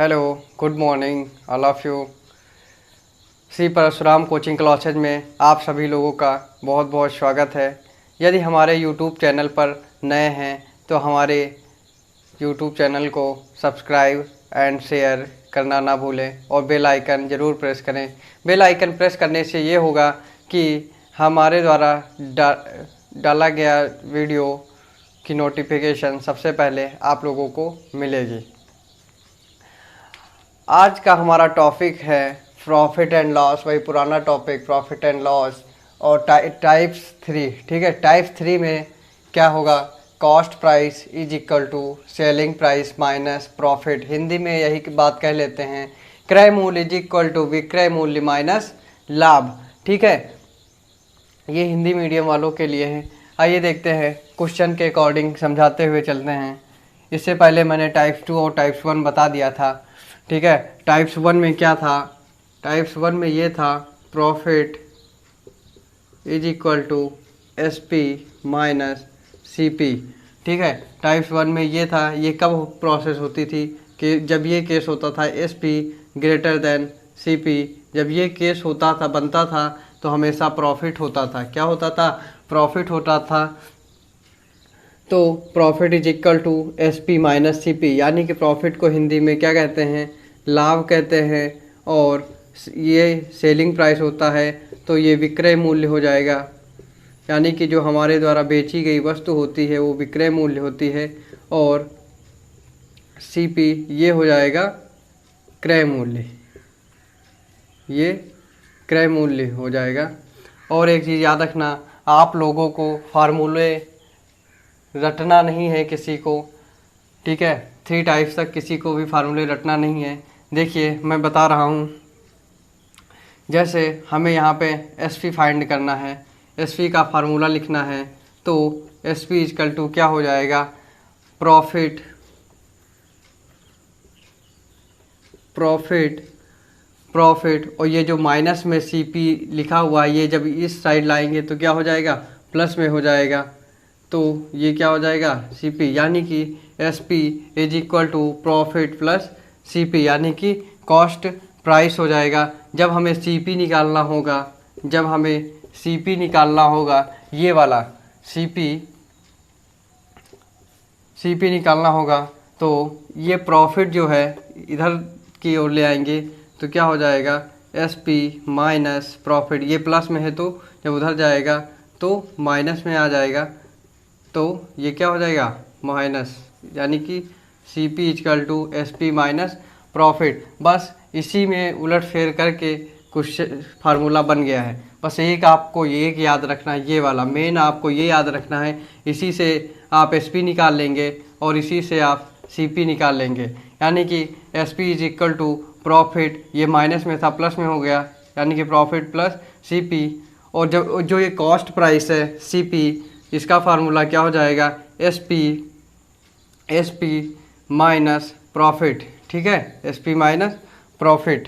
Hello, good morning all of you. Shri Parshuram coaching classes में आप सभी लोगों का बहुत बहुत स्वागत है। यदि हमारे यूट्यूब चैनल पर नए हैं तो हमारे यूट्यूब चैनल को सब्सक्राइब एंड शेयर करना ना भूलें और बेल आइकन ज़रूर प्रेस करें। बेल आइकन प्रेस करने से ये होगा कि हमारे द्वारा डाला गया वीडियो की नोटिफिकेशन सबसे पहले आप लोगों को मिलेगी। आज का हमारा टॉपिक है प्रॉफिट एंड लॉस, वही पुराना टॉपिक प्रॉफिट एंड लॉस और टाइप्स 3। ठीक है, टाइप 3 में क्या होगा, cost price is equal to selling price minus profit. Hindi में यही बात कह लेते हैं, क्रय मूल्य इज इक्वल टू विक्रय मूल्य माइनस लाभ। ठीक है, ये हिंदी मीडियम वालों के लिए है। आइए देखते हैं, क्वेश्चन के अकॉर्डिंग समझाते हुए चलते हैं। इससे पहले मैंने टाइप्स 2 और टाइप्स 1 बता दिया था। ठीक है, टाइप्स 1 में क्या था, टाइप्स 1 में ये था profit is equal to S P minus C P. ठीक है, टाइप्स 1 में ये था। ये कब प्रोसेस होती थी कि जब ये केस होता था S P greater than C P. जब ये केस होता था, बनता था, तो हमेशा प्रॉफिट होता था। क्या होता था, प्रॉफिट होता था। तो profit is equal to S P minus C P, यानी कि प्रॉफिट को हिंदी में क्या कहते हैं, लाभ कहते हैं। और ये सेलिंग प्राइस होता है, तो ये विक्रय मूल्य हो जाएगा, यानी कि जो हमारे द्वारा बेची गई वस्तु होती है वो विक्रय मूल्य होती है। और सी पी ये हो जाएगा क्रय मूल्य, ये क्रय मूल्य हो जाएगा। और एक चीज़ याद रखना, आप लोगों को फार्मूले रटना नहीं है किसी को। ठीक है, 3 टाइप्स तक किसी को भी फार्मूले रटना नहीं है। देखिए मैं बता रहा हूँ, जैसे हमें यहाँ पे एस पी फाइंड करना है, एस पी का फार्मूला लिखना है, तो एस पी इजकल टू क्या हो जाएगा, प्रॉफिट प्रॉफिट प्रॉफिट और ये जो माइनस में सी पी लिखा हुआ है, ये जब इस साइड लाएंगे तो क्या हो जाएगा, प्लस में हो जाएगा। तो ये क्या हो जाएगा, सी पी, यानी कि S P is equal to profit plus C P, यानी कि कॉस्ट प्राइस हो जाएगा। जब हमें सी पी निकालना होगा, जब हमें सी पी निकालना होगा, ये वाला सी पी निकालना होगा, तो ये प्रॉफिट जो है इधर की ओर ले आएंगे तो क्या हो जाएगा, एस पी माइनस प्रॉफिट। ये प्लस में है तो जब उधर जाएगा तो माइनस में आ जाएगा, तो ये क्या हो जाएगा, माइनस, यानी कि C P is equal to S P minus profit. बस इसी में उलट फेर करके कुछ फार्मूला बन गया है। बस एक आपको एक याद रखना है, ये वाला मेन आपको ये याद रखना है। इसी से आप एस पी निकाल लेंगे और इसी से आप सी पी निकाल लेंगे, यानी कि S P is equal to profit, ये माइनस में था प्लस में हो गया, यानी कि प्रॉफिट प्लस सी पी। और जब जो ये कॉस्ट प्राइस है सी पी, इसका फार्मूला क्या हो जाएगा, एस पी माइनस प्रॉफिट। ठीक है, एस पी माइनस प्रॉफिट,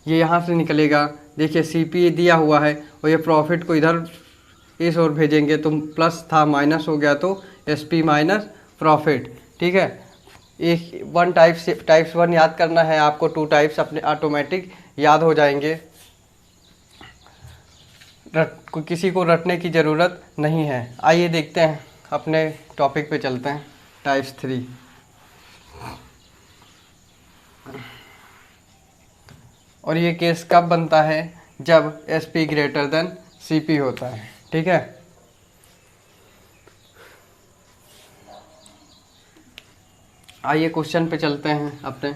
ये यहाँ से निकलेगा। देखिए सी पी दिया हुआ है और ये प्रॉफिट को इधर इस ओर भेजेंगे तो प्लस था माइनस हो गया, तो एस पी माइनस प्रॉफिट। ठीक है, एक वन टाइप्स 1 याद करना है आपको, 2 टाइप्स अपने ऑटोमेटिक याद हो जाएंगे, किसी को रटने की ज़रूरत नहीं है। आइए देखते हैं, अपने टॉपिक पे चलते हैं, टाइप्स 3। और ये केस कब बनता है, जब S P greater than C P होता है। ठीक है, आइए क्वेश्चन पे चलते हैं अपने।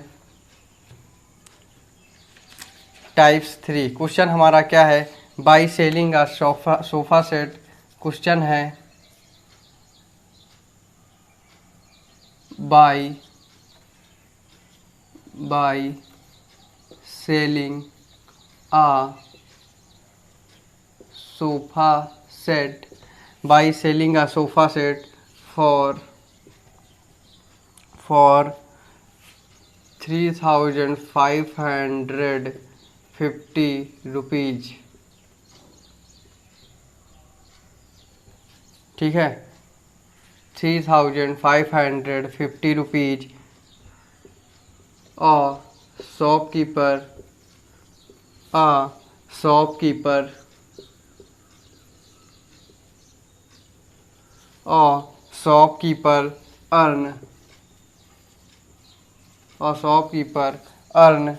टाइप्स 3 क्वेश्चन हमारा क्या है, by selling a sofa set. Question है by selling a sofa set, by selling a sofa set for 3,550 rupees. ठीक है, 3,550 rupees a shopkeeper a shopkeeper a shopkeeper earn a shopkeeper earn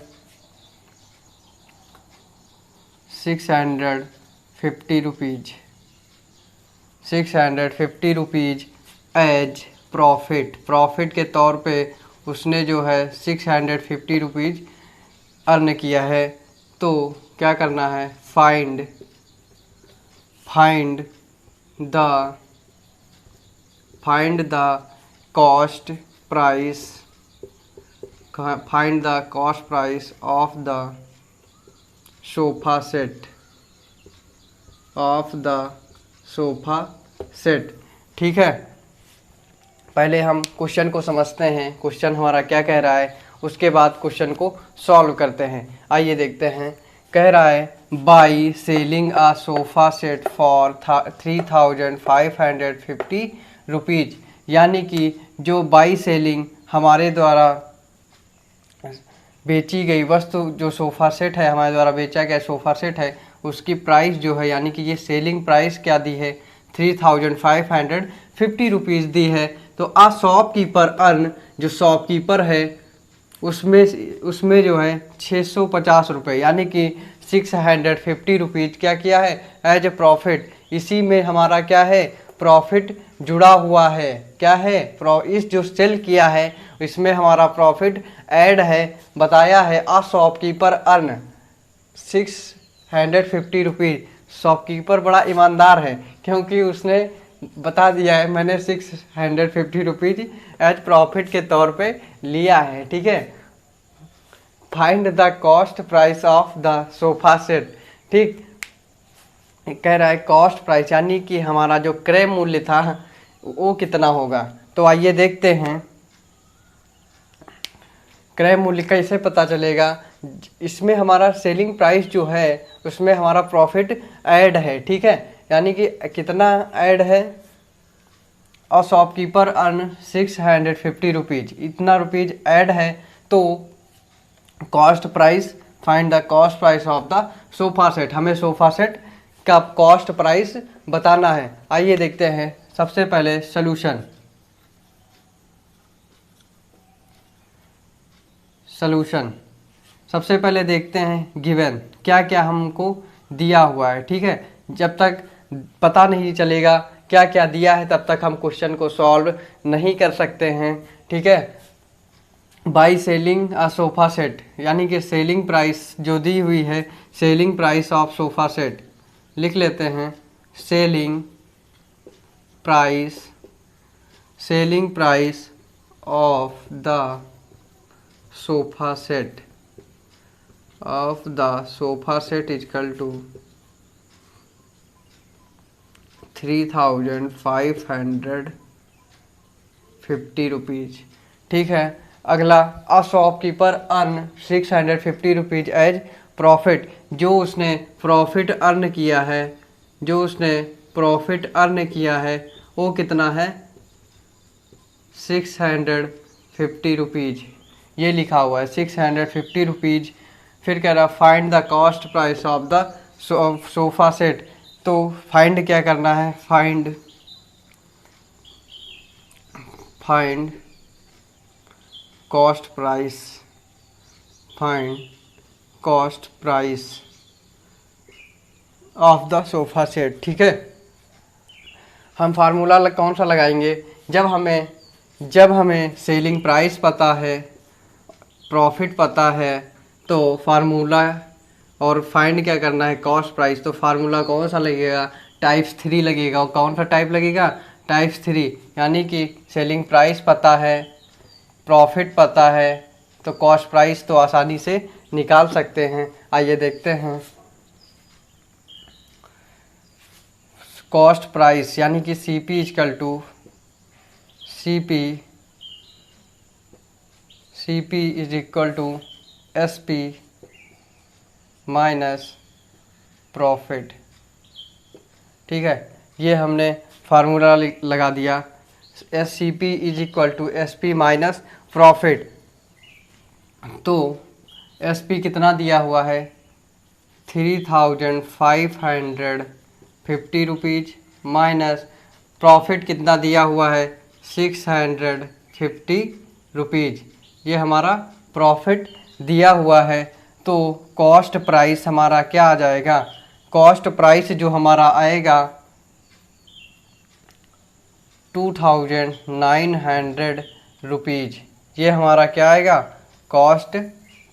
650 rupees 650 rupees as profit के तौर पे उसने जो है 650 rupees earn किया है। तो क्या करना है, find the cost price of the sofa set. ठीक है, पहले हम क्वेश्चन को समझते हैं, क्वेश्चन हमारा क्या कह रहा है, उसके बाद क्वेश्चन को सॉल्व करते हैं। आइए देखते हैं। कह रहा है by selling a sofa set for 3550 rupees, यानी कि जो बाई सेलिंग हमारे द्वारा बेची गई वस्तु, जो सोफ़ा सेट है हमारे द्वारा बेचा गया सोफ़ा सेट है, उसकी प्राइस जो है, यानी कि ये सेलिंग प्राइस क्या दी है, 3550 रुपीज़ दी है। तो आ शॉपकीपर अर्न, जो शॉपकीपर है उसमें जो है 650 रुपये, यानी कि 650 रुपीज़ क्या किया है एज ए प्रॉफिट। इसी में हमारा क्या है, प्रॉफिट जुड़ा हुआ है। क्या है, इस जो सेल किया है इसमें हमारा प्रॉफिट ऐड है, बताया है। आ शॉपकीपर अर्न 650 रुपीज़। शॉपकीपर बड़ा ईमानदार है, क्योंकि उसने बता दिया है मैंने 650 रुपीज़ एज प्रॉफिट के तौर पे लिया है। ठीक है, find the cost price of the sofa set. ठीक, कह रहा है कॉस्ट प्राइस, यानी कि हमारा जो क्रय मूल्य था वो कितना होगा। तो आइए देखते हैं क्रय मूल्य कैसे पता चलेगा। इसमें हमारा सेलिंग प्राइस जो है उसमें हमारा प्रॉफिट ऐड है। ठीक है, यानी कि कितना ऐड है, और शॉपकीपर अर्न 650 रुपीज़, इतना रुपीज़ ऐड है। तो cost price, find the cost price of the sofa set, हमें सोफ़ा सेट का कॉस्ट प्राइस बताना है। आइए देखते हैं। सबसे पहले सॉल्यूशन सबसे पहले देखते हैं गिवन, क्या क्या हमको दिया हुआ है। ठीक है, जब तक पता नहीं चलेगा क्या क्या दिया है तब तक हम क्वेश्चन को सॉल्व नहीं कर सकते हैं। ठीक है, by selling a sofa set, यानी कि सेलिंग प्राइस जो दी हुई है, selling price of sofa set लिख लेते हैं। Selling price of the sofa set equal to 3550 rupees. ठीक है, अगला, a shopkeeper earn 650 rupees as profit, जो उसने प्रॉफिट अर्न किया है वो कितना है, 650 रुपीज़, ये लिखा हुआ है 650 रुपीज़। फिर कह रहा find the cost price of the sofa set. तो फाइंड क्या करना है, find cost price of the sofa set. ठीक है, हम फार्मूला कौन सा लगाएंगे, जब हमें सेलिंग प्राइस पता है, प्रॉफिट पता है, तो फार्मूला, और फाइंड क्या करना है, कॉस्ट प्राइस। तो फार्मूला कौन सा लगेगा, टाइप्स 3 लगेगा। और कौन सा टाइप लगेगा, टाइप्स 3, यानी कि सेलिंग प्राइस पता है, प्रॉफिट पता है, तो कॉस्ट प्राइस तो आसानी से निकाल सकते हैं। आइए देखते हैं। कॉस्ट प्राइस यानी कि CP equal to is equal to SP minus profit. ठीक है, ये हमने फार्मूला लगा दिया। CP is equal to SP minus profit. तो एसपी कितना दिया हुआ है 3550 रुपीज़ माइनस प्रॉफिट कितना दिया हुआ है 650 रुपीज़, ये हमारा प्रॉफिट दिया हुआ है। तो कॉस्ट प्राइस हमारा क्या आ जाएगा, कॉस्ट प्राइस जो हमारा आएगा 2900 रुपीज़, ये हमारा क्या आएगा कॉस्ट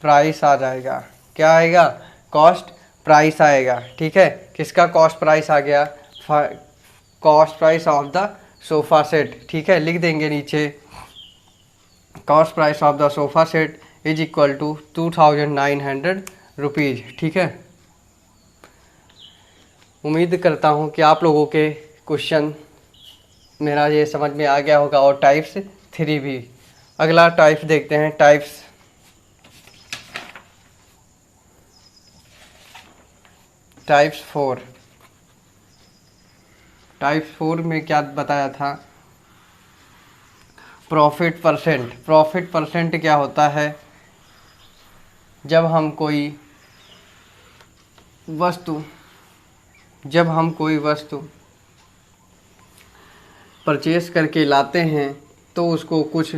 प्राइस आ जाएगा। क्या आएगा कॉस्ट प्राइस आएगा। ठीक है, किसका कॉस्ट प्राइस आ गया, cost price of the sofa set. ठीक है, लिख देंगे नीचे cost price of the sofa set is equal to 2900 rupees. ठीक है, उम्मीद करता हूँ कि आप लोगों के क्वेश्चन मेरा ये समझ में आ गया होगा, और टाइप्स 3 भी। अगला टाइप्स देखते हैं, टाइप्स टाइप्स 4। टाइप्स 4 में क्या बताया था, प्रॉफिट परसेंट। प्रॉफिट परसेंट क्या होता है, जब हम कोई वस्तु परचेस करके लाते हैं तो उसको कुछ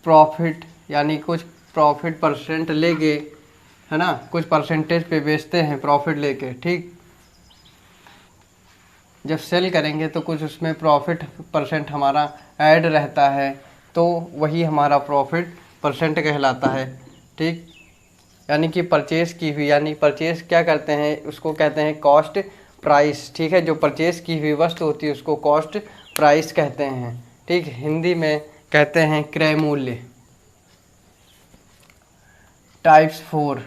प्रॉफिट यानी कुछ प्रॉफिट परसेंट लेके, है ना, कुछ परसेंटेज पे बेचते हैं प्रॉफिट लेके। ठीक, जब सेल करेंगे तो कुछ उसमें प्रॉफिट परसेंट हमारा ऐड रहता है, तो वही हमारा प्रॉफिट परसेंट कहलाता है। ठीक, यानी कि परचेस की हुई, यानी परचेस क्या करते हैं उसको कहते हैं कॉस्ट प्राइस। ठीक है, जो परचेस की हुई वस्तु होती है उसको कॉस्ट प्राइस कहते हैं। ठीक, हिंदी में कहते हैं क्रय मूल्य। टाइप्स 4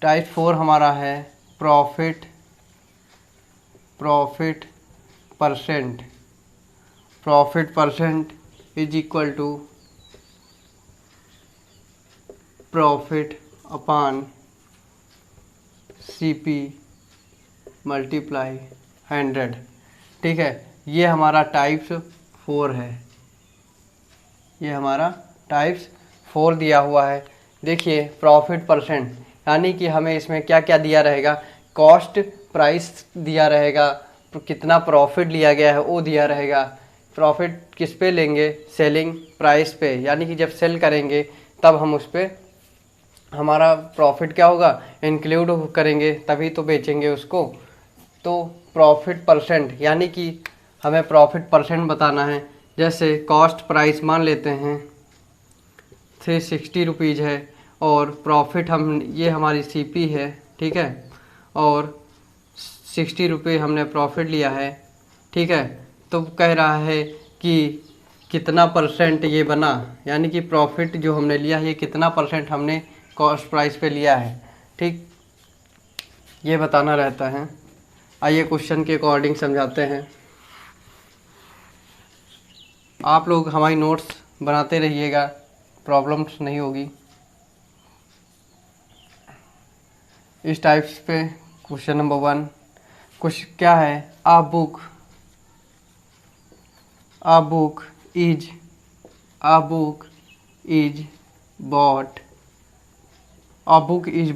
टाइप 4 हमारा है profit percent. Profit percent is equal to profit upon CP multiply 100। ठीक है, ये हमारा टाइप्स 4 है, ये हमारा टाइप्स 4 दिया हुआ है। देखिए प्रॉफिट परसेंट यानी कि हमें इसमें क्या क्या दिया रहेगा, कॉस्ट प्राइस दिया रहेगा, कितना प्रॉफिट लिया गया है वो दिया रहेगा। प्रॉफिट किस पे लेंगे, सेलिंग प्राइस पे, यानी कि जब सेल करेंगे तब हम उस पर हमारा प्रॉफिट क्या होगा इंक्लूड करेंगे, तभी तो बेचेंगे उसको। तो प्रॉफिट परसेंट यानी कि हमें प्रॉफिट परसेंट बताना है। जैसे कॉस्ट प्राइस मान लेते हैं 360 रुपीज़ है, और प्रॉफिट हम ये हमारी सीपी है। ठीक है, और 60 रुपये हमने प्रॉफिट लिया है। ठीक है, तो कह रहा है कि कितना परसेंट ये बना, यानी कि प्रॉफिट जो हमने लिया है ये कितना परसेंट हमने कॉस्ट प्राइस पे लिया है। ठीक, ये बताना रहता है। आइए क्वेश्चन के अकॉर्डिंग समझाते हैं। आप लोग हमारी नोट्स बनाते रहिएगा, प्रॉब्लम्स नहीं होगी। इस टाइप्स पे क्वेश्चन नंबर 1 कुछ क्या है, a book is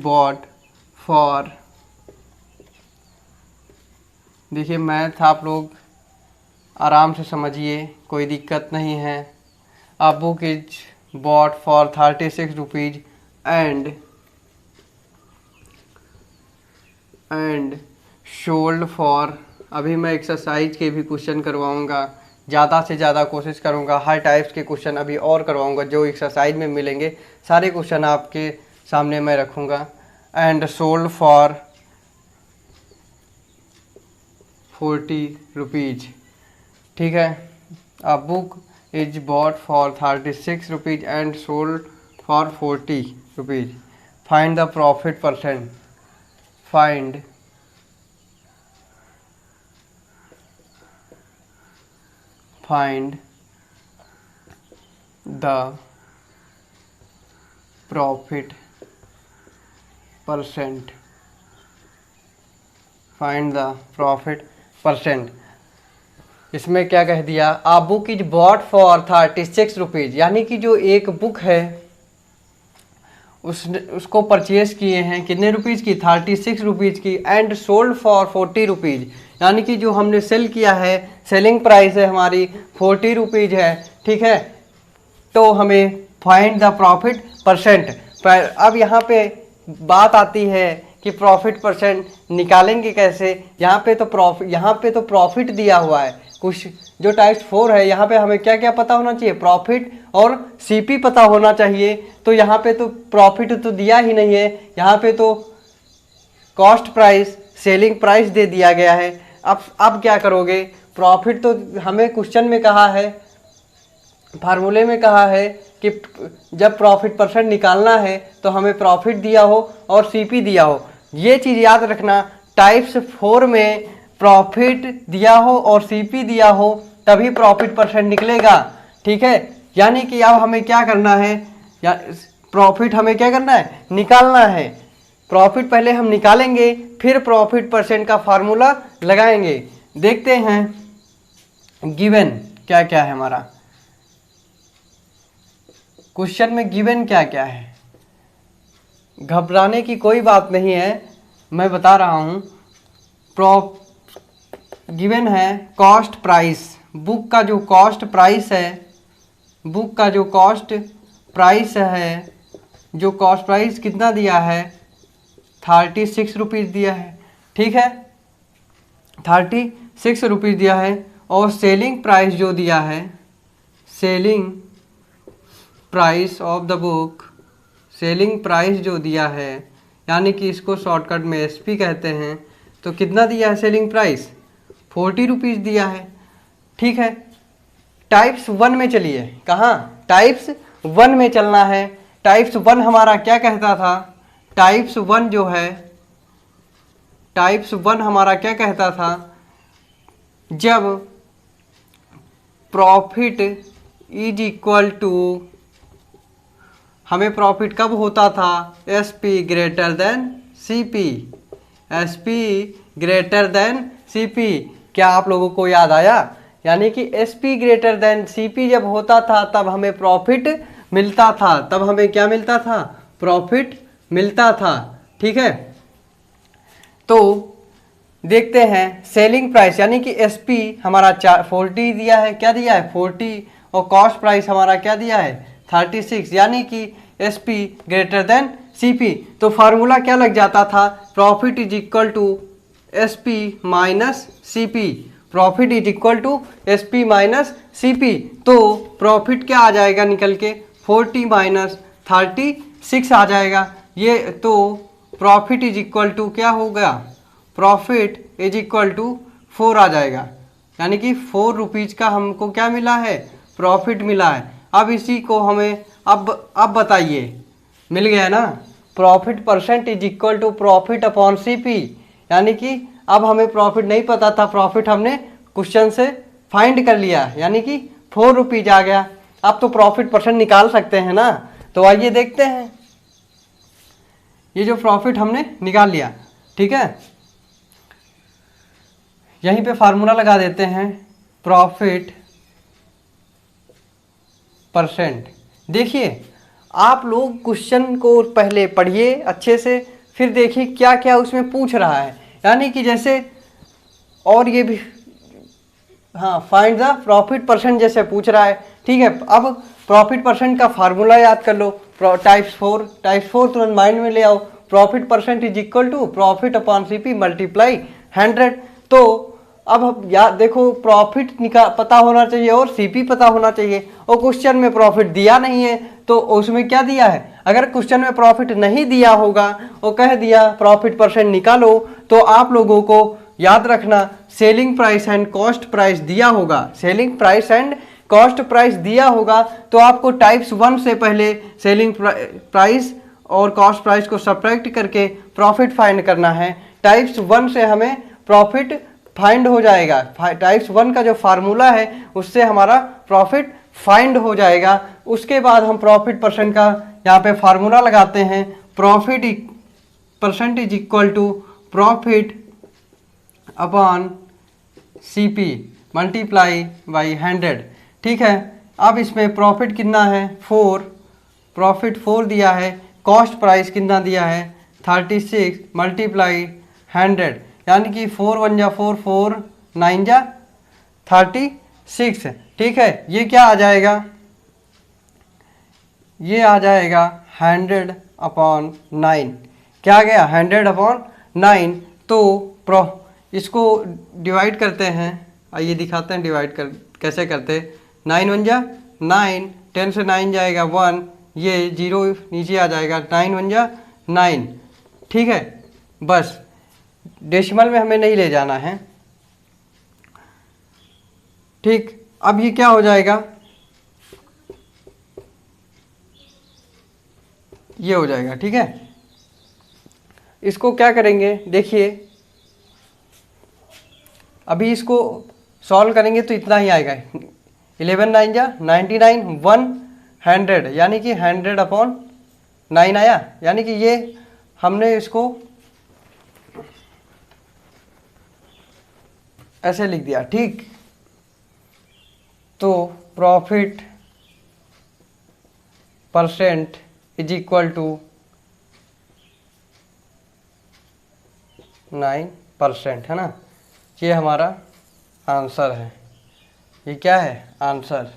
bought for, देखिए मैथ आप लोग आराम से समझिए, कोई दिक्कत नहीं है। A book is bought for 36 rupees and sold for, अभी मैं एक्सरसाइज के भी क्वेश्चन करवाऊंगा, ज़्यादा से ज़्यादा कोशिश करूंगा हर टाइप्स के क्वेश्चन अभी और करवाऊंगा, जो एक्सरसाइज में मिलेंगे सारे क्वेश्चन आपके सामने मैं रखूंगा। And sold for 40 rupees. ठीक है, a book is bought for 36 rupees and sold for 40 rupees. Find the profit percent. Find the profit percent. Find the profit percent, इसमें क्या कह दिया, a book is bought for 36 rupees, यानी कि जो एक बुक है उसको परचेज किए हैं कितने रुपीज़ की, 36 रुपीज़ की, एंड सोल्ड फॉर 40 रुपीज़, यानी कि जो हमने सेल किया है, सेलिंग प्राइस है हमारी 40 रुपीज़ है, ठीक है। तो हमें फाइंड द प्रॉफिट परसेंट। अब यहाँ पे बात आती है कि प्रॉफिट परसेंट निकालेंगे कैसे। यहाँ पे तो प्रॉफिट दिया हुआ है कुछ, जो टाइप 4 है यहाँ पे हमें क्या क्या पता होना चाहिए, प्रॉफिट और सीपी पता होना चाहिए। तो यहाँ पे तो प्रॉफिट तो दिया ही नहीं है, यहाँ पे तो कॉस्ट प्राइस सेलिंग प्राइस दे दिया गया है। अब क्या करोगे, प्रॉफिट तो हमें क्वेश्चन में कहा है, फार्मूले में कहा है कि जब प्रॉफिट परसेंट निकालना है तो हमें प्रॉफिट दिया हो और सीपी दिया हो। ये चीज़ याद रखना, टाइप्स 4 में प्रॉफिट दिया हो और सीपी दिया हो तभी प्रॉफिट परसेंट निकलेगा, ठीक है। यानी कि अब हमें क्या करना है, या प्रॉफिट हमें क्या करना है, निकालना है। प्रॉफिट पहले हम निकालेंगे, फिर प्रॉफिट परसेंट का फार्मूला लगाएंगे। देखते हैं गिवन क्या क्या है हमारा, क्वेश्चन में गिवन क्या क्या है। घबराने की कोई बात नहीं है, मैं बता रहा हूँ। गिवन है कॉस्ट प्राइस, बुक का जो कॉस्ट प्राइस है, बुक का जो कॉस्ट प्राइस है, जो कॉस्ट प्राइस कितना दिया है, 36 रुपीज़ दिया है, ठीक है, 36 रुपीज़ दिया है। और सेलिंग प्राइस जो दिया है, selling price of the book, selling price जो दिया है, यानी कि इसको शॉर्टकट में एसपी कहते हैं, तो कितना दिया है सेलिंग प्राइस, 40 रुपीज़ दिया है, ठीक है। टाइप्स 1 में चलिए, कहाँ, टाइप्स 1 में चलना है। टाइप्स 1 हमारा क्या कहता था, टाइप्स 1 जो है, टाइप्स 1 हमारा क्या कहता था, जब प्रॉफिट इज इक्वल टू, हमें प्रॉफिट कब होता था, S P greater than C P, S P greater than C P. क्या आप लोगों को याद आया, यानी कि S P greater than C P जब होता था तब हमें प्रॉफिट मिलता था, तब हमें क्या मिलता था, प्रॉफिट मिलता था, ठीक है। तो देखते हैं सेलिंग प्राइस, यानी कि एस पी हमारा 40 दिया है, क्या दिया है 40, और कॉस्ट प्राइस हमारा क्या दिया है 36, यानी कि S P greater than C P. तो फार्मूला क्या लग जाता था, profit is equal to S P minus C P, profit is equal to S P minus C P. तो प्रॉफिट क्या आ जाएगा निकल के, 40 माइनस 36 आ जाएगा। ये तो प्रॉफिट इज इक्वल टू क्या हो गया, प्रॉफिट इज इक्वल टू 4 आ जाएगा, यानी कि 4 रुपीज़ का हमको क्या मिला है, प्रॉफिट मिला है। अब इसी को हमें अब बताइए, मिल गया ना, profit percent is equal to profit upon C P, यानी कि अब हमें प्रॉफिट नहीं पता था, प्रॉफिट हमने क्वेश्चन से फाइंड कर लिया, यानी कि 4 रुपीज़ आ गया। अब तो प्रॉफिट परसेंट निकाल सकते हैं ना, तो आइए देखते हैं। ये जो प्रॉफिट हमने निकाल लिया, ठीक है, यहीं पे फार्मूला लगा देते हैं, प्रॉफिट परसेंट। देखिए आप लोग क्वेश्चन को पहले पढ़िए अच्छे से, फिर देखिए क्या क्या उसमें पूछ रहा है, यानी कि जैसे, और ये भी, हाँ, फाइंड द प्रॉफिट परसेंट जैसे पूछ रहा है, ठीक है। अब प्रॉफिट परसेंट का फार्मूला याद कर लो, टाइप्स 4 तुरंत माइंड में ले आओ, profit percent is equal to profit upon C P multiply 100। तो अब हम याद देखो, प्रॉफिट पता होना चाहिए और सीपी पता होना चाहिए, और क्वेश्चन में प्रॉफिट दिया नहीं है, तो उसमें क्या दिया है, अगर क्वेश्चन में प्रॉफिट नहीं दिया होगा और कह दिया प्रॉफिट परसेंट निकालो, तो आप लोगों को याद रखना selling price and cost price दिया होगा, selling price and cost price दिया होगा, तो आपको टाइप्स 1 से पहले सेलिंग प्राइस और कॉस्ट प्राइस को सब्ट्रैक्ट करके प्रॉफिट फाइंड करना है। टाइप्स 1 से हमें प्रॉफिट फाइंड हो जाएगा, टाइप्स 1 का जो फार्मूला है उससे हमारा प्रॉफिट फाइंड हो जाएगा। उसके बाद हम प्रॉफिट परसेंट का यहाँ पे फार्मूला लगाते हैं, profit percent is equal to profit upon CP multiply by 100, ठीक है। अब इसमें प्रॉफिट कितना है 4, प्रॉफिट 4 दिया है, कॉस्ट प्राइस कितना दिया है 36 मल्टीप्लाई 100, यानी कि 4 1 जा 4, 4 9 जा 36, ठीक है। ये क्या आ जाएगा, ये आ जाएगा 100/9, क्या आ गया 100/9। तो इसको डिवाइड करते हैं, आइए दिखाते हैं डिवाइड कर कैसे करते। 9 1 जा 9, 10 से 9 जाएगा 1, ये 0 नीचे आ जाएगा, 9 1 जा 9, ठीक है। बस डेसिमल में हमें नहीं ले जाना है, ठीक। अब ये क्या हो जाएगा, ये हो जाएगा, ठीक है। इसको क्या करेंगे देखिए, अभी इसको सॉल्व करेंगे तो इतना ही आएगा, 11 9 जा 99, 100, यानी कि 100/9 आया, यानी कि ये हमने इसको ऐसे लिख दिया, ठीक। तो profit percent is equal to 9%, है ना। ये हमारा आंसर है, ये क्या है आंसर,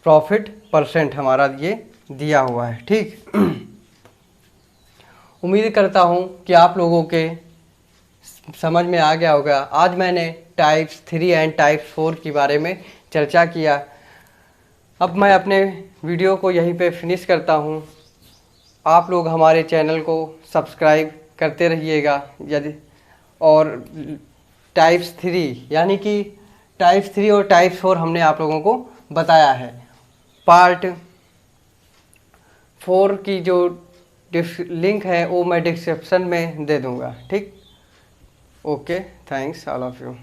प्रॉफिट परसेंट हमारा ये दिया हुआ है, ठीक। उम्मीद करता हूँ कि आप लोगों के समझ में आ गया होगा। आज मैंने टाइप्स 3 एंड टाइप्स 4 के बारे में चर्चा किया। अब मैं अपने वीडियो को यहीं पे फिनिश करता हूँ। आप लोग हमारे चैनल को सब्सक्राइब करते रहिएगा यदि, और टाइप्स 3 यानी कि टाइप्स 3 और टाइप्स 4 हमने आप लोगों को बताया है। पार्ट 4 की जो लिंक है वो मैं डिस्क्रिप्शन में दे दूँगा, ठीक। Okay, thanks all of you.